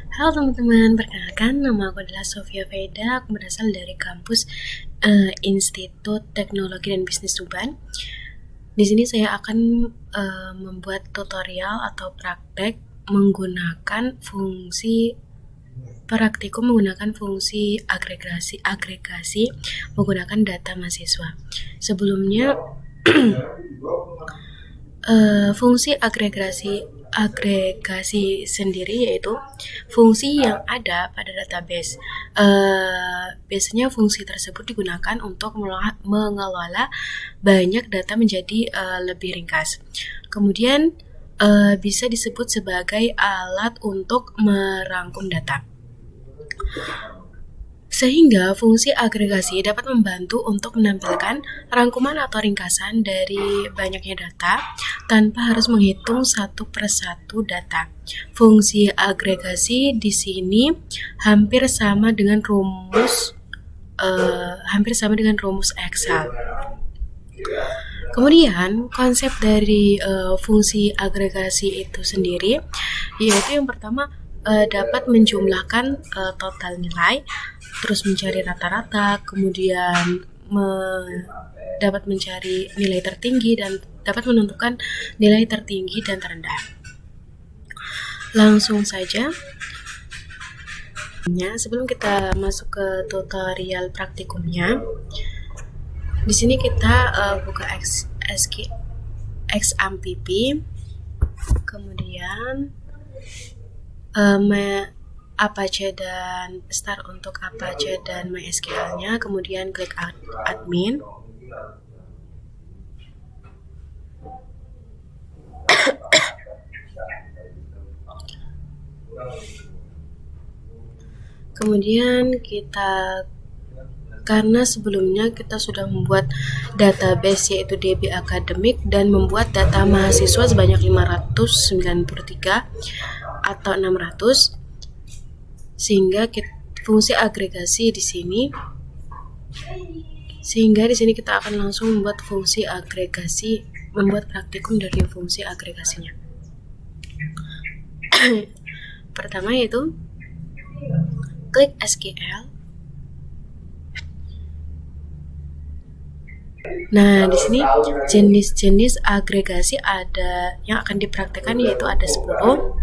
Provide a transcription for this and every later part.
Halo teman-teman, perkenalkan nama aku adalah Sofia Veda. Aku berasal dari kampus Institut Teknologi dan Bisnis Tuban. Di sini saya akan membuat tutorial atau praktek menggunakan fungsi praktikum menggunakan fungsi agregasi menggunakan data mahasiswa. Sebelumnya fungsi agregasi sendiri yaitu fungsi yang ada pada database. Biasanya fungsi tersebut digunakan untuk mengelola banyak data menjadi lebih ringkas. Kemudian bisa disebut sebagai alat untuk merangkum data. Sehingga fungsi agregasi dapat membantu untuk menampilkan rangkuman atau ringkasan dari banyaknya data tanpa harus menghitung satu persatu data. Fungsi agregasi di sini hampir sama dengan rumus Excel. Kemudian konsep dari fungsi agregasi itu sendiri yaitu yang pertama dapat menjumlahkan total nilai, terus mencari rata-rata, kemudian dapat mencari nilai tertinggi dan dapat menentukan nilai tertinggi dan terendah. Langsung saja. Sebelum kita masuk ke tutorial praktikumnya, di sini kita buka XAMPP, kemudian Apache dan start untuk Apache dan MySQL-nya, kemudian klik admin. Kemudian karena sebelumnya kita sudah membuat database yaitu DB Akademik dan membuat data mahasiswa sebanyak 593 atau 600, sehingga fungsi agregasi di sini kita akan langsung membuat fungsi agregasi, membuat praktikum dari fungsi agregasinya. Pertama yaitu klik SQL. Nah, di sini jenis-jenis agregasi ada yang akan dipraktekkan yaitu ada 10.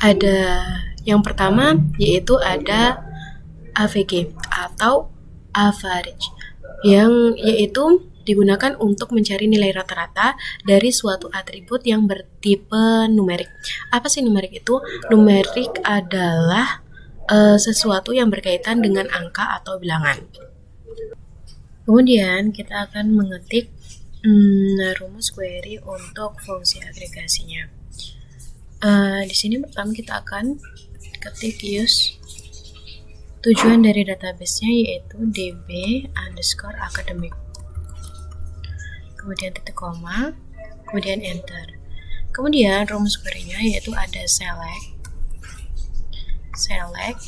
Ada yang pertama yaitu ada AVG atau average, yang yaitu digunakan untuk mencari nilai rata-rata dari suatu atribut yang bertipe numerik. Apa sih numerik itu? Numerik adalah sesuatu yang berkaitan dengan angka atau bilangan. Kemudian kita akan mengetik rumus query untuk fungsi agregasinya. Di sini pertama kita akan ketik use. Tujuan dari database-nya yaitu db_academic. Kemudian titik koma, kemudian enter. Kemudian rumus query-nya yaitu ada select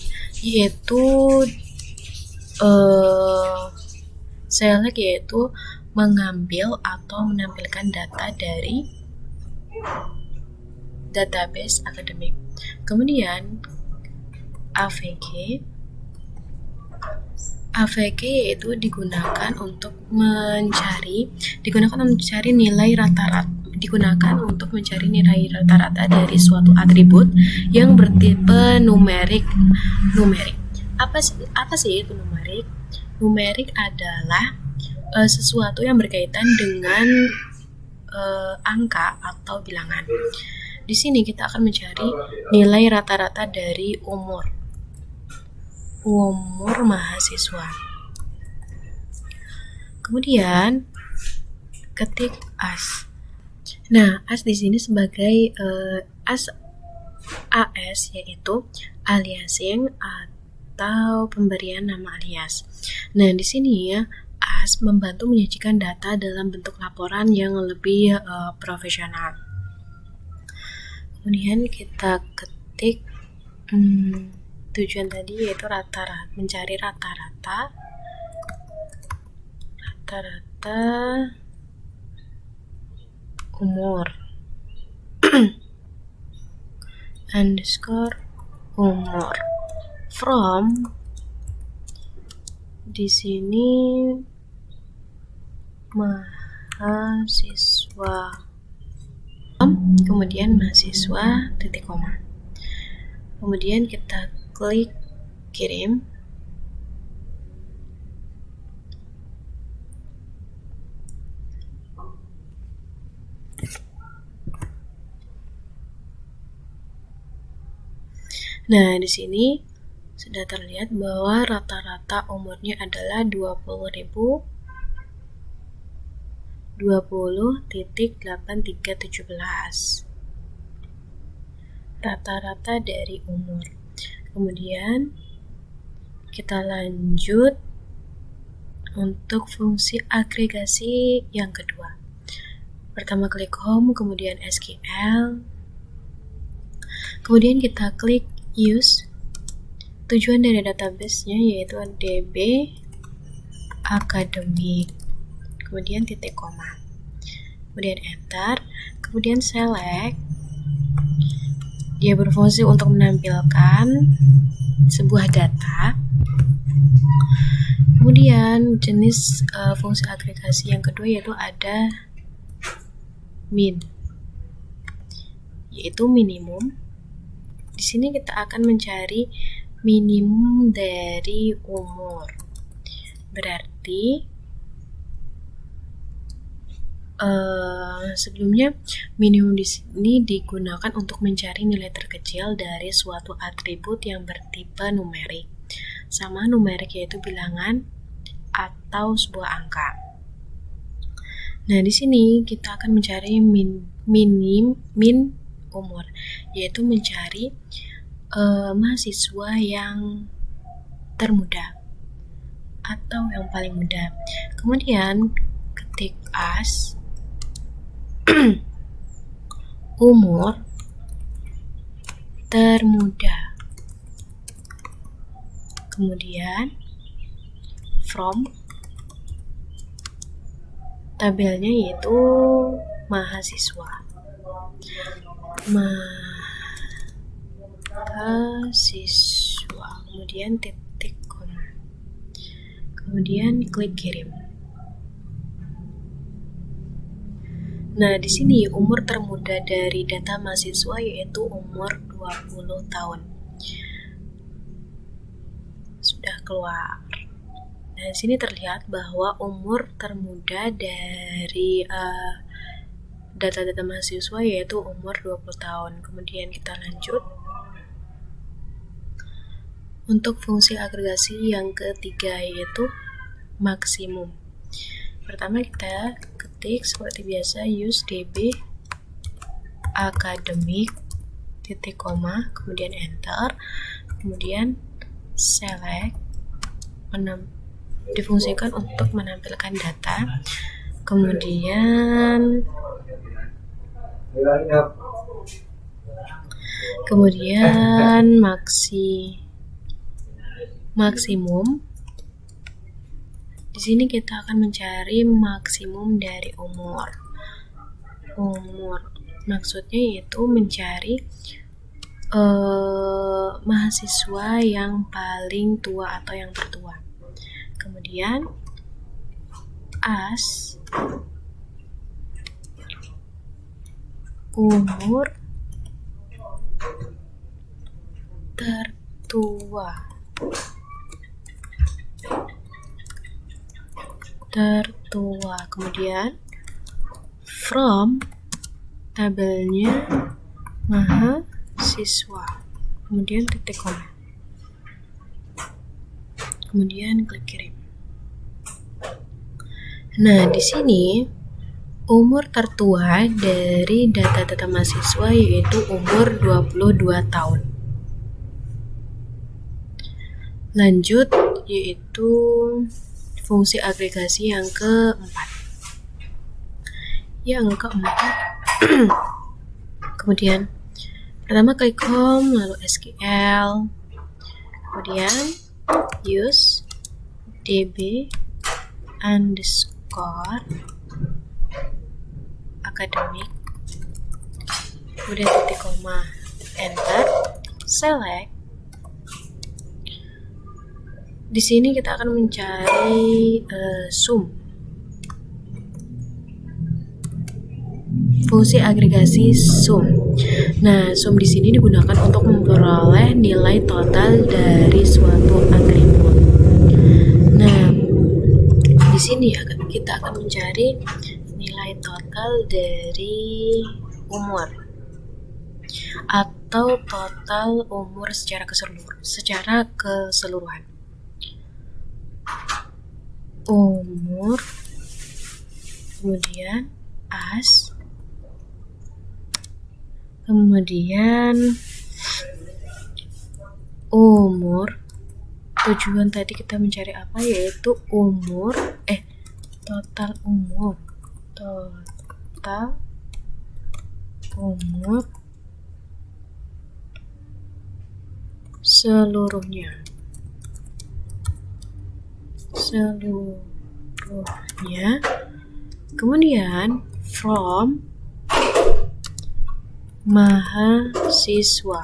yaitu mengambil atau menampilkan data dari database akademik. Kemudian AVG yaitu digunakan untuk mencari nilai rata-rata dari suatu atribut yang bertipe numerik. Apa sih itu numerik? Numerik adalah sesuatu yang berkaitan dengan angka atau bilangan. Di sini kita akan mencari nilai rata-rata dari umur mahasiswa. Kemudian ketik as. Nah, as di sini sebagai AS yaitu aliasing atau pemberian nama alias. Nah, di sini ya as membantu menyajikan data dalam bentuk laporan yang lebih profesional. Kemudian kita ketik tujuan tadi yaitu mencari rata-rata umur underscore umur. From, di sini mahasiswa, kemudian mahasiswa titik koma. Kemudian kita klik kirim. Nah, di sini sudah terlihat bahwa rata-rata umurnya adalah 20.020.8317. Rata-rata dari umur. Kemudian kita lanjut untuk fungsi agregasi yang kedua. Pertama klik home, kemudian SQL. Kemudian kita klik use. Tujuan dari database-nya yaitu DB Academic. Kemudian titik koma. Kemudian enter. Kemudian select. Dia berfungsi untuk menampilkan sebuah data. Kemudian jenis fungsi agregasi yang kedua yaitu ada min, yaitu minimum. Di sini kita akan mencari minimum dari umur. Berarti sebelumnya minimum di sini digunakan untuk mencari nilai terkecil dari suatu atribut yang bertipe numerik. Sama numerik yaitu bilangan atau sebuah angka. Nah, di sini kita akan mencari min umur, yaitu mencari mahasiswa yang termuda atau yang paling muda. Kemudian ketik as umur termuda. Kemudian from, tabelnya yaitu mahasiswa. Kemudian titik koma. Kemudian klik kirim. Nah, di sini umur termuda dari data mahasiswa yaitu umur 20 tahun. Sudah keluar. Nah, di sini terlihat bahwa umur termuda dari data-data mahasiswa yaitu umur 20 tahun. Kemudian kita lanjut untuk fungsi agregasi yang ketiga yaitu maksimum. Pertama kita ketik seperti biasa use DB Academic titik koma, kemudian enter, kemudian select, difungsikan untuk menampilkan data, kemudian maksimum. Di sini kita akan mencari maksimum dari umur. Maksudnya yaitu mencari mahasiswa yang paling tua atau yang tertua. Kemudian as umur tertua. Kemudian from, tabelnya mahasiswa, kemudian titik koma, kemudian klik kirim. Nah, di sini umur tertua dari data-data mahasiswa yaitu umur 22 tahun. Lanjut yaitu fungsi agregasi yang keempat. Kemudian pertama klik home, lalu SQL, kemudian use DB underscore academic, kemudian titik koma, enter, select, Di sini kita akan mencari sum. Fungsi agregasi sum. Nah, sum di sini digunakan untuk memperoleh nilai total dari suatu atribut. Nah, di sini kita akan mencari nilai total dari umur atau total umur secara keseluruhan. Umur, kemudian as, kemudian umur. Tujuan tadi kita mencari apa, yaitu total umur seluruhnya. Kemudian from mahasiswa,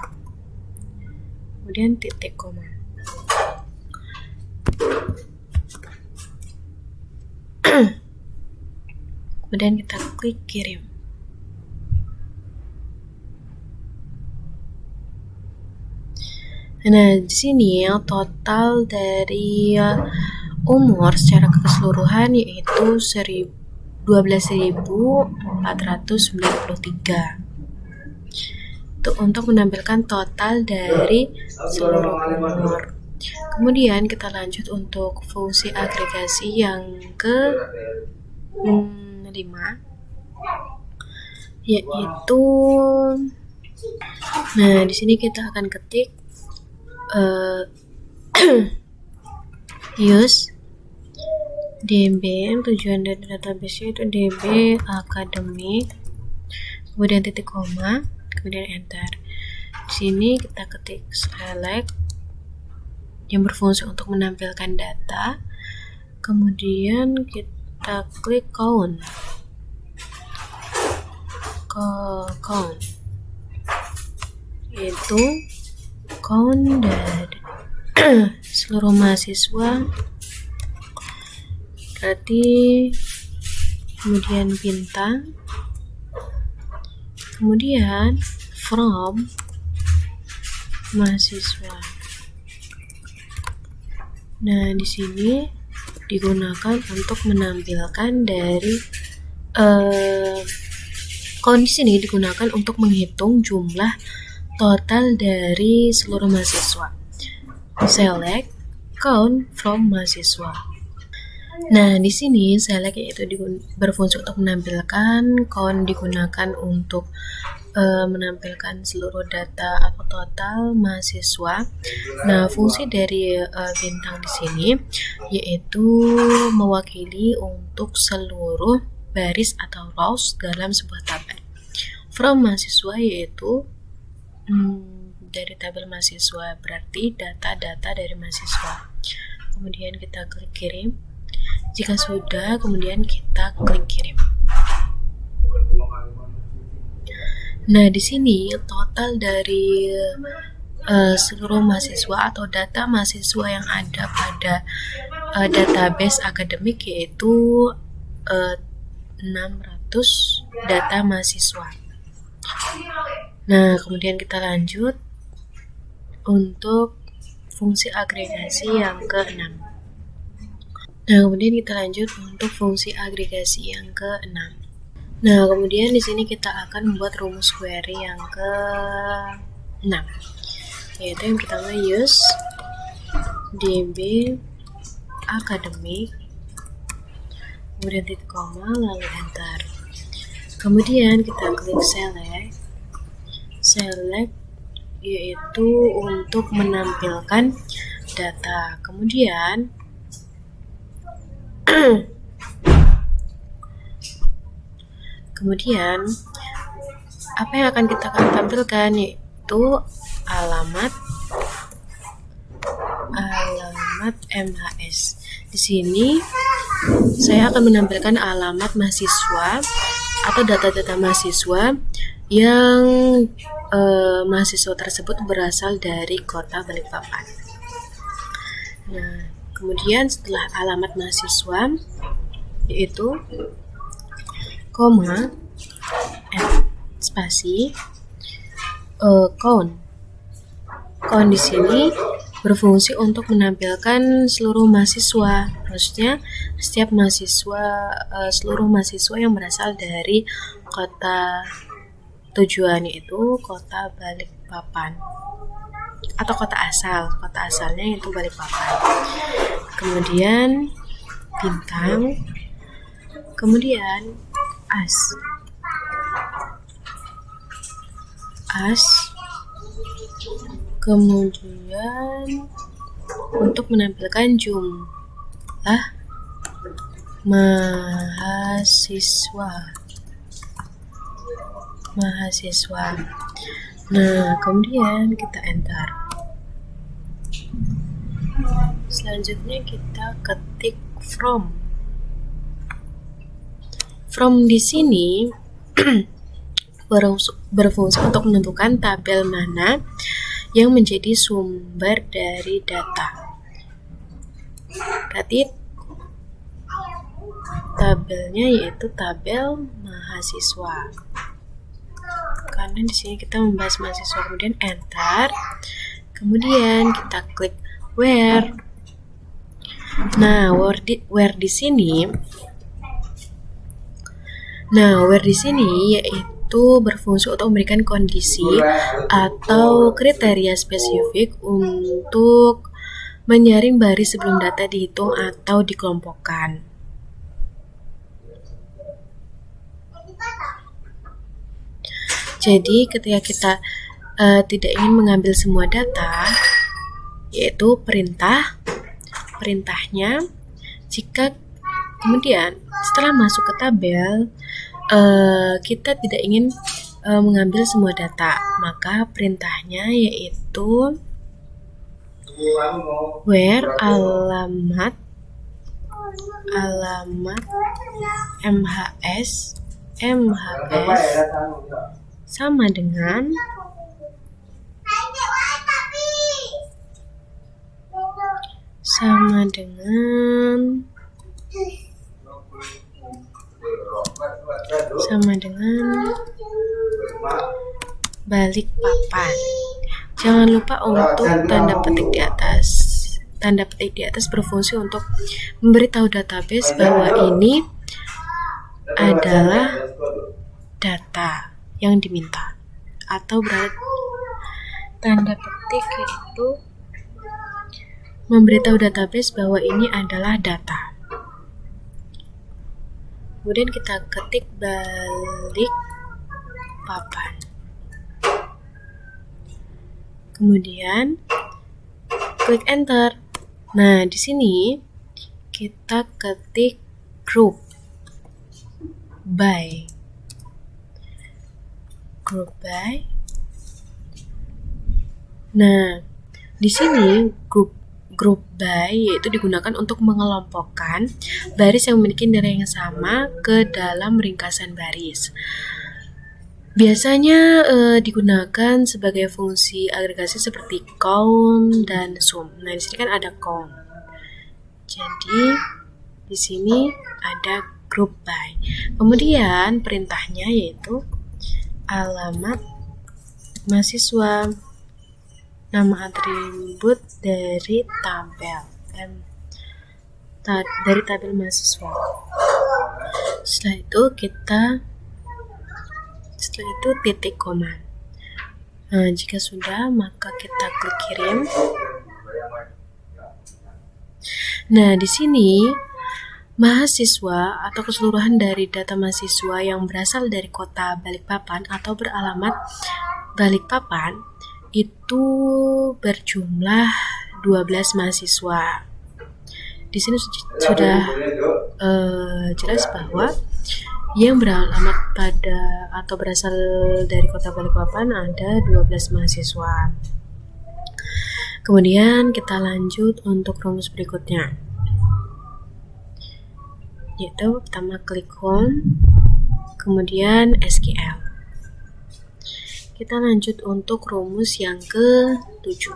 kemudian titik koma. Kemudian kita klik kirim. Nah, di sini total dari umur secara keseluruhan yaitu 12.493. Itu untuk menampilkan total dari seluruh umur. Kemudian kita lanjut untuk fungsi agregasi yang ke-5, yaitu di sini kita akan ketik use DB, tujuan dari database itu DB akademik, kemudian titik koma, kemudian enter. Di sini kita ketik select yang berfungsi untuk menampilkan data, kemudian kita klik count, yaitu count dari seluruh mahasiswa, berarti kemudian bintang, kemudian from mahasiswa. Nah, di sini digunakan untuk menampilkan dari count di sini digunakan untuk menghitung jumlah total dari seluruh mahasiswa. Select count from mahasiswa. Nah, di sini select yaitu berfungsi untuk menampilkan, count digunakan untuk menampilkan seluruh data atau total mahasiswa. Nah, fungsi dari bintang di sini yaitu mewakili untuk seluruh baris atau rows dalam sebuah tabel. From mahasiswa yaitu dari tabel mahasiswa, berarti data-data dari mahasiswa. Kemudian kita klik kirim. Jika sudah, kemudian kita klik kirim. Nah, di sini total dari seluruh mahasiswa atau data mahasiswa yang ada pada database akademik yaitu 600 data mahasiswa. Nah, kemudian kita lanjut untuk fungsi agregasi yang ke-6. Nah, kemudian kita lanjut untuk fungsi agregasi yang ke-6. Nah, kemudian di sini kita akan membuat rumus query yang ke-6, yaitu yang pertama use DB akademik, kemudian titik koma, lalu enter. Kemudian kita klik select yaitu untuk menampilkan data. Kemudian apa yang akan kita tampilkan yaitu alamat MHS. Di sini saya akan menampilkan alamat mahasiswa atau data-data mahasiswa yang mahasiswa tersebut berasal dari kota Balikpapan. Nah, kemudian setelah alamat mahasiswa yaitu koma spasi count. Count di sini berfungsi untuk menampilkan seluruh mahasiswa, maksudnya setiap mahasiswa, seluruh mahasiswa yang berasal dari kota tujuan, yaitu kota Balikpapan atau kota asalnya itu Balikpapan. Kemudian bintang, kemudian as, kemudian untuk menampilkan jumlah mahasiswa. Nah, kemudian kita enter. Selanjutnya kita ketik from. From di sini berfungsi untuk menentukan tabel mana yang menjadi sumber dari data. Berarti tabelnya yaitu tabel mahasiswa. Karena di sini kita membahas mahasiswa, kemudian enter. Kemudian kita klik where. Nah, where di sini yaitu berfungsi untuk memberikan kondisi atau kriteria spesifik untuk menyaring baris sebelum data dihitung atau dikelompokkan. Jadi ketika kita tidak ingin mengambil semua data, yaitu perintahnya, jika kemudian setelah masuk ke tabel kita tidak ingin mengambil semua data, maka perintahnya yaitu where alamat MHS sama dengan Balikpapan. Jangan lupa untuk tanda petik di atas. Tanda petik di atas berfungsi untuk memberitahu database bahwa ini adalah data yang diminta, atau berarti tanda petik itu memberitahu database bahwa ini adalah data. Kemudian kita ketik Balikpapan. Kemudian klik enter. Nah, di sini kita ketik group by. Nah, di sini group by yaitu digunakan untuk mengelompokkan baris yang memiliki nilai yang sama ke dalam ringkasan baris. Biasanya digunakan sebagai fungsi agregasi seperti count dan sum. Nah, di sini kan ada count. Jadi di sini ada group by. Kemudian perintahnya yaitu alamat mahasiswa, nama atribut dari tabel mahasiswa. Setelah itu titik koma. Nah, jika sudah, maka kita klik kirim. Nah, di sini mahasiswa atau keseluruhan dari data mahasiswa yang berasal dari kota Balikpapan atau beralamat Balikpapan itu berjumlah 12 mahasiswa. Di sini sudah jelas bahwa yang beralamat pada atau berasal dari kota Balikpapan ada 12 mahasiswa. Kemudian kita lanjut untuk rumus berikutnya, yaitu pertama klik home, kemudian SQL. Kita lanjut untuk rumus yang ke-7.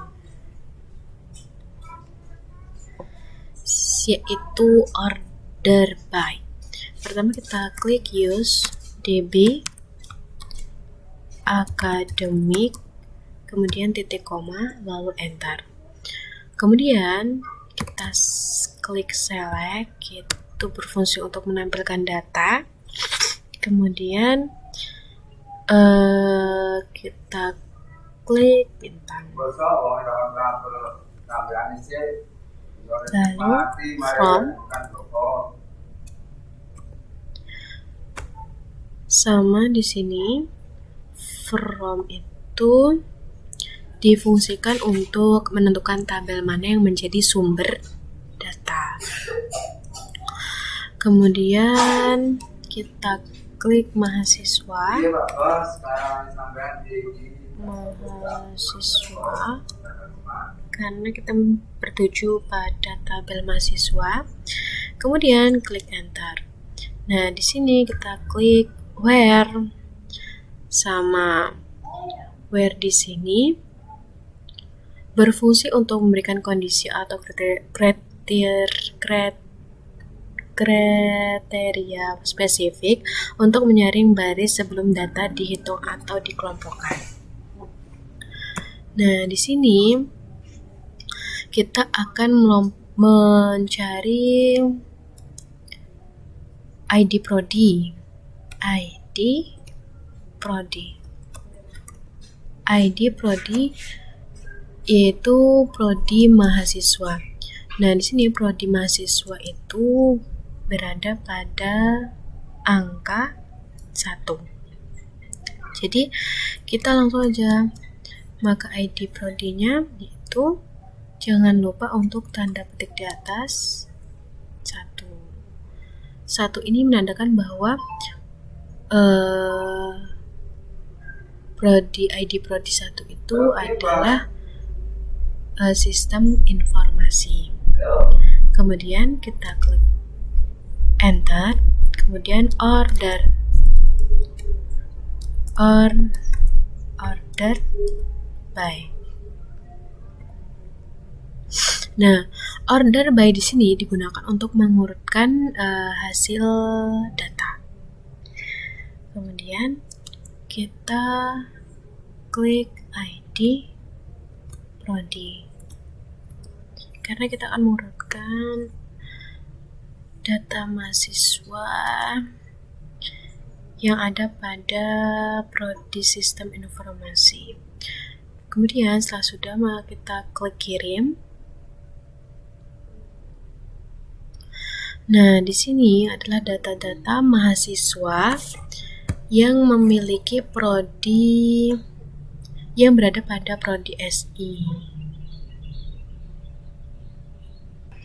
yaitu order by. Pertama kita klik use DB academic, kemudian titik koma, lalu enter. Kemudian kita klik select, itu berfungsi untuk menampilkan data. Kemudian kita klik bintang, lalu from, sama di sini from itu difungsikan untuk menentukan tabel mana yang menjadi sumber data. Kemudian kita klik mahasiswa, karena kita bertuju pada tabel mahasiswa. Kemudian klik enter. Nah, di sini kita klik where, sama where di sini berfungsi untuk memberikan kondisi atau kriteria spesifik untuk menyaring baris sebelum data dihitung atau dikelompokkan. Nah, di sini kita akan mencari ID Prodi. ID Prodi yaitu prodi mahasiswa. Nah, di sini prodi mahasiswa itu berada pada angka 1. Jadi kita langsung aja, maka ID prodinya itu jangan lupa untuk tanda petik di atas 1. 1 ini menandakan bahwa ID prodi 1 itu adalah sistem informasi. Kemudian kita klik enter, kemudian order by. Nah, order by di sini digunakan untuk mengurutkan hasil data. Kemudian kita klik ID prodi, karena kita akan mengurutkan data mahasiswa yang ada pada prodi sistem informasi. Kemudian setelah sudah, maka kita klik kirim. Nah, di sini adalah data-data mahasiswa yang memiliki prodi yang berada pada prodi SI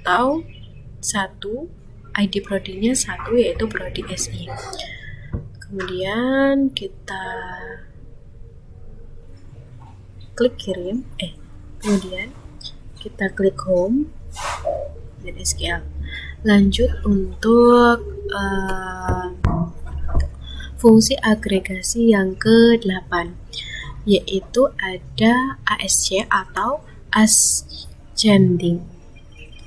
atau 1, ID prodinya 1, yaitu prodi SI. Kemudian kita klik kirim, kemudian kita klik home dan SQL. Lanjut untuk fungsi agregasi yang ke-8, yaitu ada ASC atau ascending.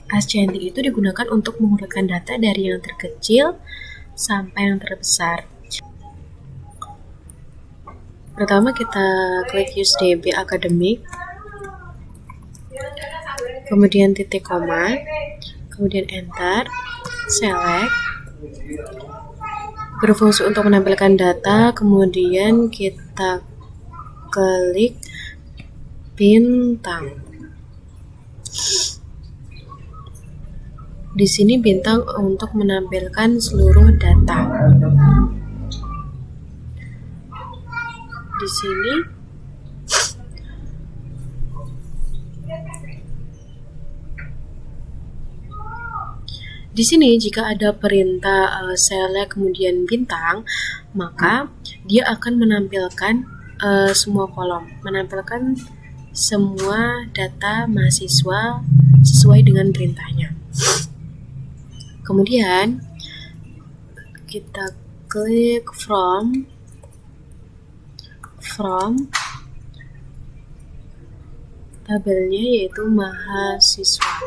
Ascending itu digunakan untuk mengurutkan data dari yang terkecil sampai yang terbesar. Pertama kita klik use DB academic, kemudian titik koma, kemudian enter, select, berfungsi untuk menampilkan data, kemudian kita klik bintang. Di sini bintang untuk menampilkan seluruh data. Di sini jika ada perintah select kemudian bintang, maka dia akan menampilkan semua kolom, menampilkan semua data mahasiswa sesuai dengan perintahnya. Kemudian kita klik from tabelnya, yaitu mahasiswa.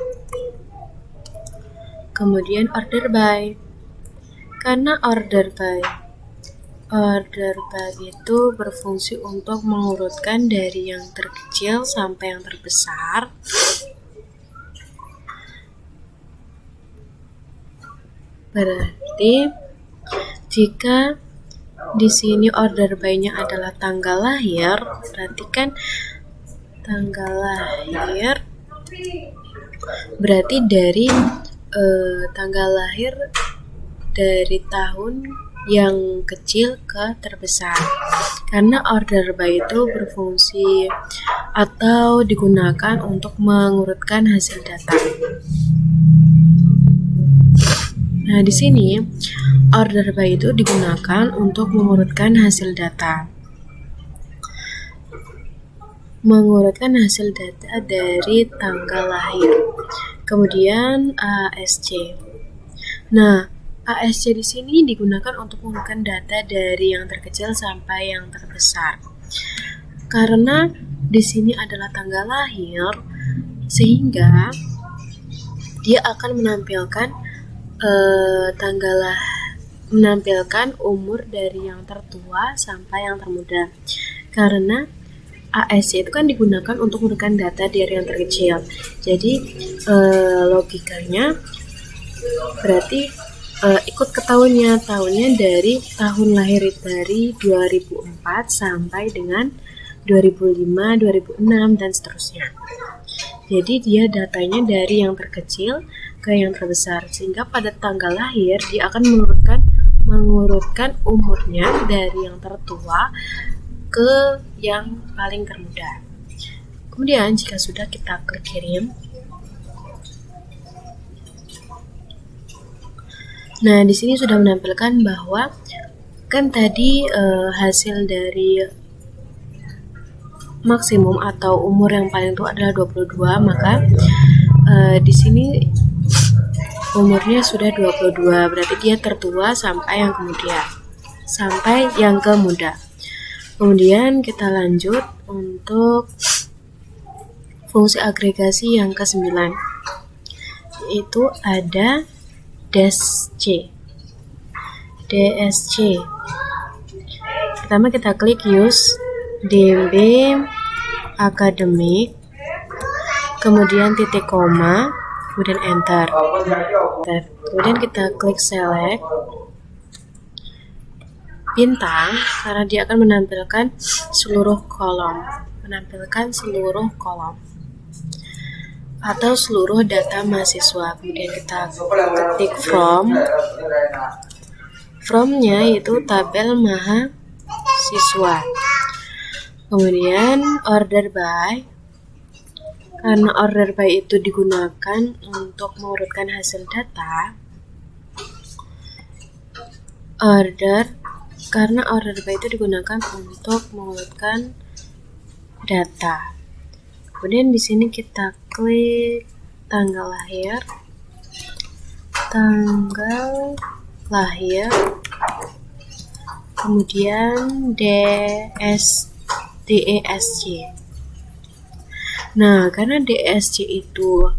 kemudian order by. Karena order by itu berfungsi untuk mengurutkan dari yang terkecil sampai yang terbesar. Berarti jika di sini order by-nya adalah tanggal lahir, berarti kan tanggal lahir berarti dari tanggal lahir dari tahun yang kecil ke terbesar. Karena order by itu berfungsi atau digunakan untuk mengurutkan hasil data. Nah, di sini order by itu digunakan untuk mengurutkan hasil data. Mengurutkan hasil data dari tanggal lahir. Kemudian ASC. Nah, ASC di sini digunakan untuk mengurutkan data dari yang terkecil sampai yang terbesar. Karena di sini adalah tanggal lahir, sehingga dia akan menampilkan menampilkan umur dari yang tertua sampai yang termuda. Karena ASC itu kan digunakan untuk mengurutkan data dari yang terkecil. Jadi logikanya berarti ikut ke tahunnya dari tahun lahir dari 2004 sampai dengan 2005, 2006 dan seterusnya. Jadi dia datanya dari yang terkecil ke yang terbesar, sehingga pada tanggal lahir dia akan mengurutkan umurnya dari yang tertua ke yang paling termuda. Kemudian jika sudah, kita klik kirim. Nah, di sini sudah menampilkan bahwa kan tadi hasil dari maksimum atau umur yang paling tua adalah 22, maka di sini umurnya sudah 22, berarti dia tertua sampai yang kemuda. Kemudian kita lanjut untuk fungsi agregasi yang ke-9, yaitu ada DSC. Pertama kita klik use DMB akademik, kemudian titik koma, kemudian enter. Kemudian kita klik select bintang, karena dia akan menampilkan seluruh kolom atau seluruh data mahasiswa. Kemudian kita ketik from-nya yaitu tabel mahasiswa. Kemudian order by, karena order by itu digunakan untuk mengurutkan hasil data. Karena order by itu digunakan untuk mengurutkan data. Kemudian di sini kita klik tanggal lahir, kemudian DESC. Nah, karena DESC itu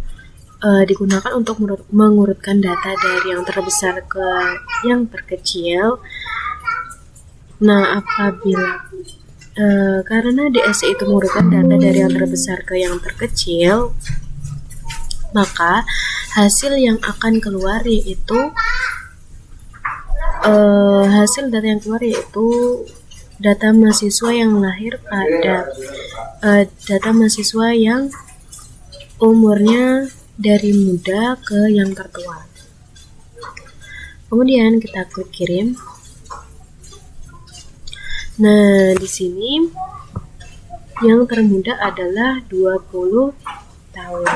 digunakan untuk mengurutkan data dari yang terbesar ke yang terkecil. Nah, apabila karena DSC itu mengurutkan data dari yang terbesar ke yang terkecil, maka hasil yang akan keluar yaitu data mahasiswa yang lahir pada data mahasiswa yang umurnya dari muda ke yang tertua. Kemudian kita klik kirim. Nah, di sini yang termuda adalah 20 tahun.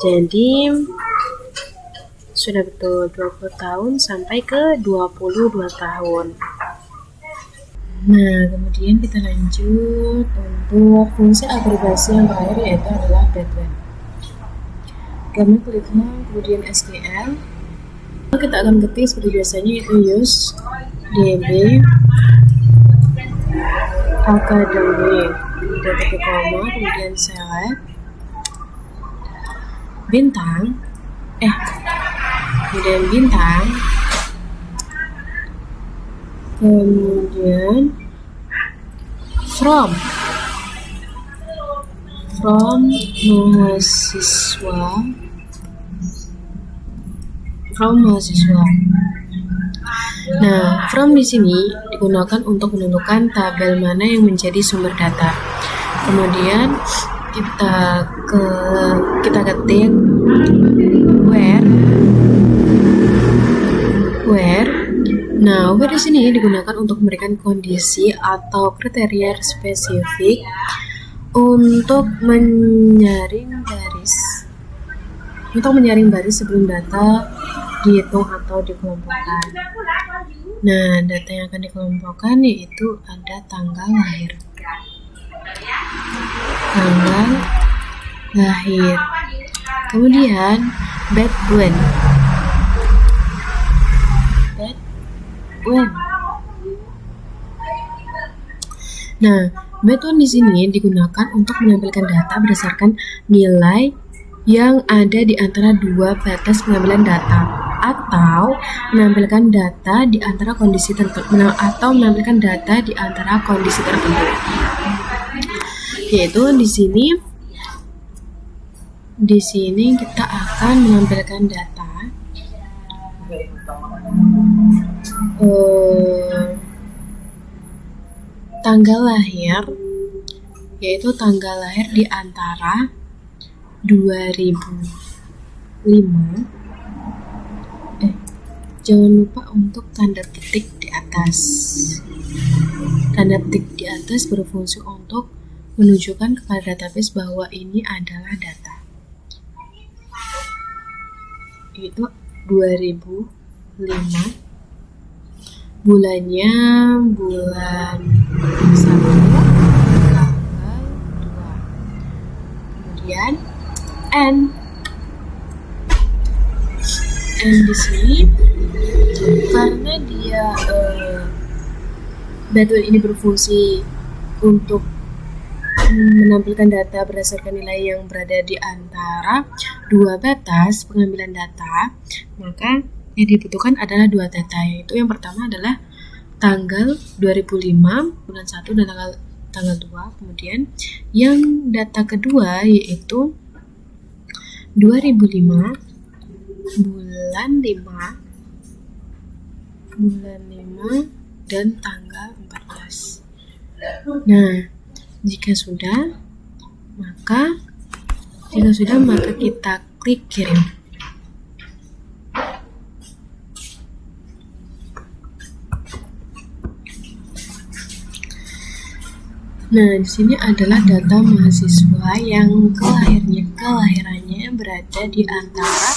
Jadi sudah betul 20 tahun sampai ke 22 tahun. Nah, kemudian kita lanjut untuk fungsi agregasi yang terakhir, yaitu adalah background. Kami kliknya kemudian SQL. Kita akan ketik seperti biasanya, itu use DB akademik, kemudian titik koma, kemudian select bintang kemudian bintang, kemudian from mahasiswa. Nah, from di sini digunakan untuk menentukan tabel mana yang menjadi sumber data. Kemudian kita ketik where. Nah, where di sini digunakan untuk memberikan kondisi atau kriteria spesifik untuk menyaring baris sebelum data dihitung atau dikelompokkan. Nah, data yang akan dikelompokkan yaitu ada tanggal lahir. Kemudian bad when. Nah, bad when di sini digunakan untuk menampilkan data berdasarkan nilai yang ada di antara dua batas pengambilan data, atau menampilkan data di antara kondisi tertentu, Yaitu di sini kita akan menampilkan data tanggal lahir, yaitu tanggal lahir di antara 2005. Jangan lupa untuk tanda petik di atas. Tanda petik di atas berfungsi untuk menunjukkan kepada database bahwa ini adalah data. Itu 2005. Bulannya bulan 1 tanggal 2. Kemudian N di sini karena dia bad when ini berfungsi untuk menampilkan data berdasarkan nilai yang berada di antara dua batas pengambilan data, maka yang dibutuhkan adalah dua data, yaitu yang pertama adalah tanggal 2005 bulan 1 dan tanggal 2. Kemudian yang data kedua yaitu 2005 bulan 5 dan tanggal 14. Nah, jika sudah maka kita klik kirim. Nah, di sini adalah data mahasiswa yang kelahirannya berada di antara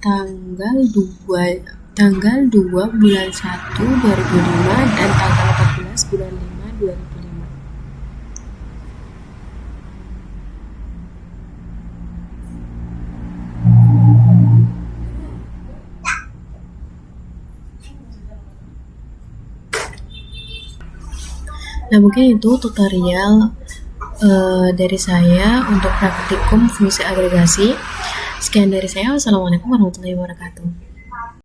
tanggal 2 bulan 1 2005 dan tanggal 14 bulan 5 2005. Nah, mungkin itu tutorial dari saya untuk praktikum fungsi agregasi. Sekian dari saya. Wassalamualaikum warahmatullahi wabarakatuh.